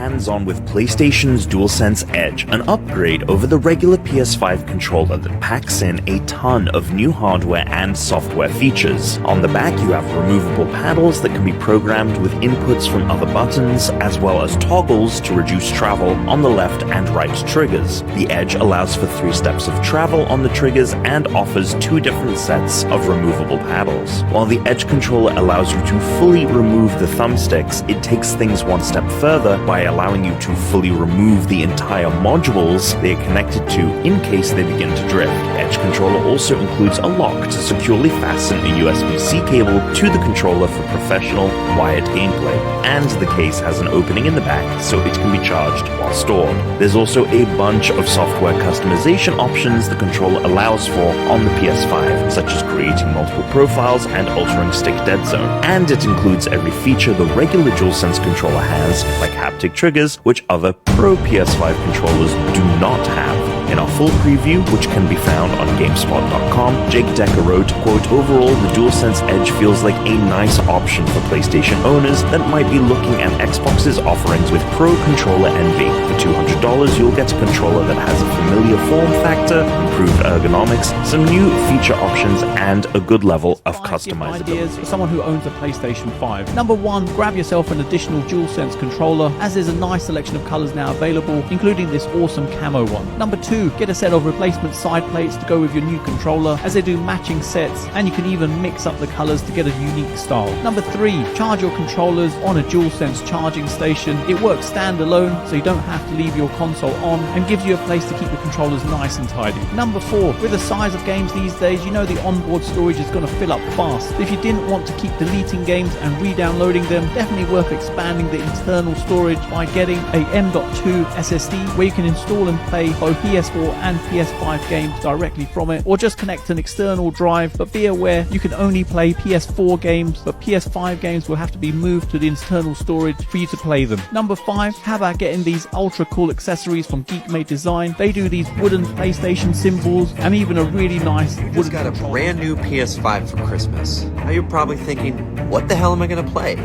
hands-on with PlayStation's DualSense Edge, an upgrade over the regular PS5 controller that packs in a ton of new hardware and software features. On the back, you have removable paddles that can be programmed with inputs from other buttons, as well as toggles to reduce travel on the left and right triggers. The Edge allows for 3 steps of travel on the triggers and offers 2 different sets of removable paddles. While the Edge controller allows you to fully remove the thumbsticks, it takes things one step further by allowing you to fully remove the entire modules they are connected to in case they begin to drift. The Edge controller also includes a lock to securely fasten a USB-C cable to the controller for professional wired gameplay, and the case has an opening in the back so it can be charged while stored. There's also a bunch of software customization options the controller allows for on the PS5, such as creating multiple profiles and altering stick dead zone. And it includes every feature the regular DualSense controller has, like haptic triggers, which other Pro PS5 controllers do not have. In our full preview, which can be found on GameSpot.com, Jake Decker wrote, quote, "Overall, the DualSense Edge feels like a nice option for PlayStation owners that might be looking at Xbox's offerings with Pro Controller Envy. For $200, you'll get a controller that has a familiar form factor, improved ergonomics, some new feature options, and a good level of customizability." Ideas for someone who owns a PlayStation 5. Number 1, grab yourself an additional DualSense controller, as there's a nice selection of colors now available, including this awesome camo one. Number 2, get a set of replacement side plates to go with your new controller, as they do matching sets, and you can even mix up the colors to get a unique style. Number 3, charge your controllers on a DualSense charging station. It works standalone, so you don't have to leave your console on, and gives you a place to keep the controllers nice and tidy. Number 4, with the size of games these days, you know the onboard storage is going to fill up fast. If you didn't want to keep deleting games and re-downloading them, definitely worth expanding the internal storage by getting a M.2 SSD, where you can install and play both PS4 and PS5 games directly from it, or just connect an external drive. But be aware, you can only play PS4 games, but PS5 games will have to be moved to the internal storage for you to play them. Number 5, how about getting these ultra cool accessories from Geek Made Design? They do these wooden PlayStation symbols and even a really nice wooden just got a brand new PS5 for Christmas. Now you're probably thinking, what the hell am I gonna play?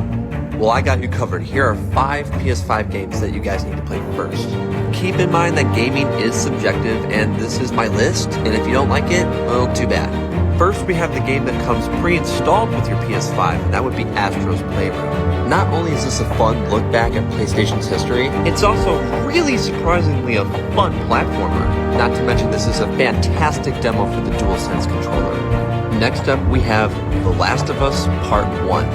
Well, I got you covered. Here are 5 PS5 games that you guys need to play first. Keep in mind that gaming is subjective, and this is my list, and if you don't like it, well, too bad. First, we have the game that comes pre-installed with your PS5, and that would be Astro's Playroom. Not only is this a fun look back at PlayStation's history, it's also really surprisingly a fun platformer. Not to mention this is a fantastic demo for the DualSense controller. Next up, we have The Last of Us Part 1.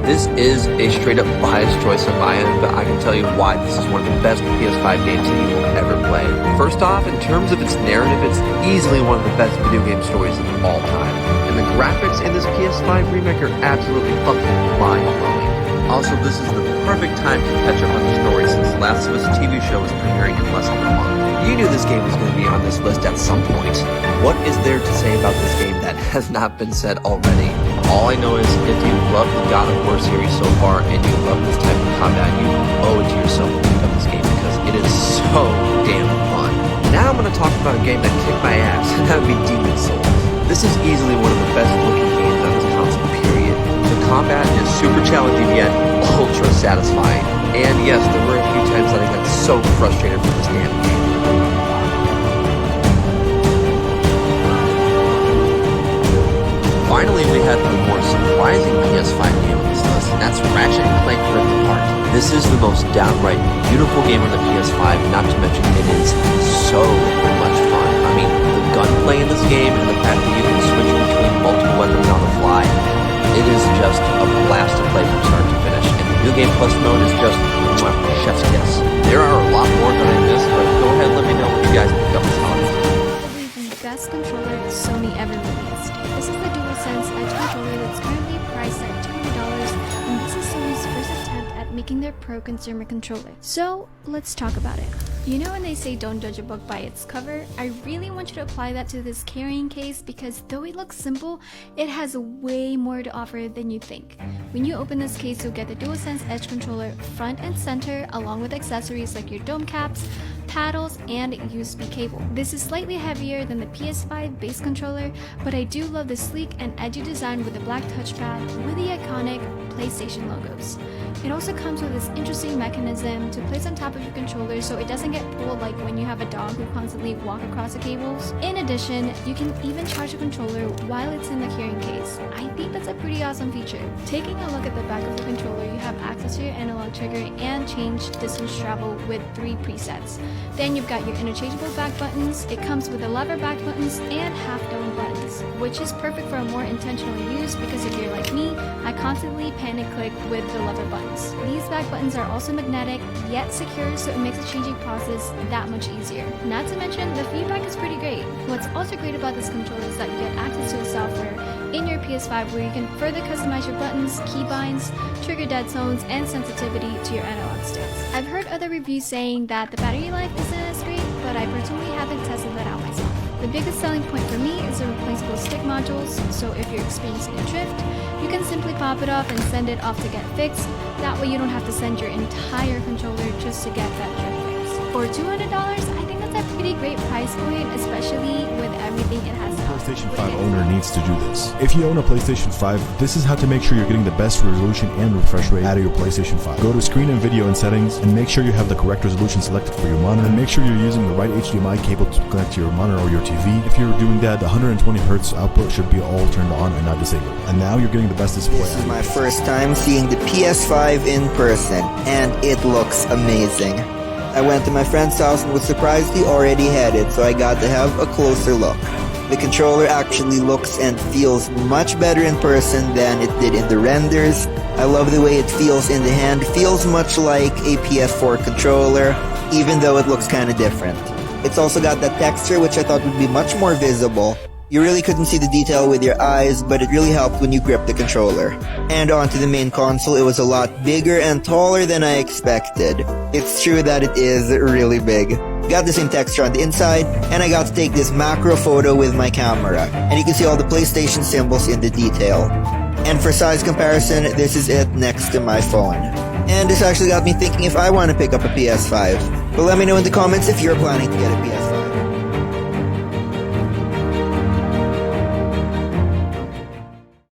This is a straight up biased choice on my end, but I can tell you why this is one of the best PS5 games that you will ever play. First off, in terms of its narrative, it's easily one of the best video game stories of all time. And the graphics in this PS5 remake are absolutely fucking mind-blowing. Also, this is the perfect time to catch up on the story since The Last of Us TV show is premiering in less than a month. You knew this game was going to be on this list at some point. What is there to say about this game that has not been said already? All I know is if you love the God of War series so far and you love this type of combat, you owe it to yourself to pick up this game because it is so damn fun. Now I'm going to talk about a game that kicked my ass, and that would be Demon's Souls. This is easily one of the best looking games on this console, period. The combat is super challenging yet ultra satisfying. And yes, there were a few times that I got so frustrated with this damn game. Finally, we had the more surprising PS5 game on this list, and that's Ratchet & Clank Rift Apart. This is the most downright beautiful game on the PS5, not to mention it is so much fun. I mean, the gunplay in this game and the fact that you can switch between multiple weapons on the fly, it is just a blast to play from start to finish. And the New Game Plus mode is just chef's kiss. There are a lot more than I missed, but go ahead and let me know what you guys picked up this holiday. Probably the best controller Sony ever released. This is the DualSense Edge controller that's currently priced at $200, and this is Sony's first attempt at making their pro consumer controller. So let's talk about it. You know when they say don't judge a book by its cover? I really want you to apply that to this carrying case because though it looks simple, it has way more to offer than you think. When you open this case, you'll get the DualSense Edge controller front and center along with accessories like your dome caps, paddles, and USB cable. This is slightly heavier than the PS5 base controller, but I do love the sleek and edgy design with the black touchpad with the iconic PlayStation logos. It also comes with this interesting mechanism to place on top of your controller so it doesn't get pulled like when you have a dog who constantly walk across the cables. In addition, you can even charge the controller while it's in the carrying case. I think that's a pretty awesome feature. Taking a look at the back of the controller, you have access to your analog trigger and change distance travel with 3 presets. Then you've got your interchangeable back buttons. It comes with the lever back buttons and half dome buttons, which is perfect for a more intentional use because if you're like me, I constantly panic click with the lever buttons. These back buttons are also magnetic yet secure, so it makes the changing process that much easier. Not to mention, the feedback is pretty great. What's also great about this controller is that you get access to the software in your PS5 where you can further customize your buttons, keybinds, trigger dead zones, and sensitivity to your analog sticks. I've heard other reviews saying that the battery life isn't as great, but I personally haven't tested that out myself. The biggest selling point for me is the replaceable stick modules, so if you're experiencing a drift, you can simply pop it off and send it off to get fixed. That way you don't have to send your entire controller just to get that drift fixed. For $200, I think that's a pretty great price point, especially with everything it has to offer. PlayStation 5 owner needs to do this. If you own a PlayStation 5, this is how to make sure you're getting the best resolution and refresh rate out of your PlayStation 5. Go to screen and video and settings and make sure you have the correct resolution selected for your monitor, and make sure you're using the right HDMI cable to connect to your monitor or your TV. If you're doing that, the 120Hz output should be all turned on and not disabled. And now you're getting the best display. This is my first time seeing the PS5 in person, and it looks amazing. I went to my friend's house and was surprised he already had it, so I got to have a closer look. The controller actually looks and feels much better in person than it did in the renders. I love the way it feels in the hand. Feels much like a PS4 controller, even though it looks kinda different. It's also got that texture which I thought would be much more visible. You really couldn't see the detail with your eyes, but it really helped when you grip the controller. And onto the main console, it was a lot bigger and taller than I expected. It's true that it is really big. Got the same texture on the inside, and I got to take this macro photo with my camera, and you can see all the PlayStation symbols in the detail. And for size comparison, this is it next to my phone. And this actually got me thinking if I want to pick up a PS5. But let me know in the comments if you're planning to get a PS5.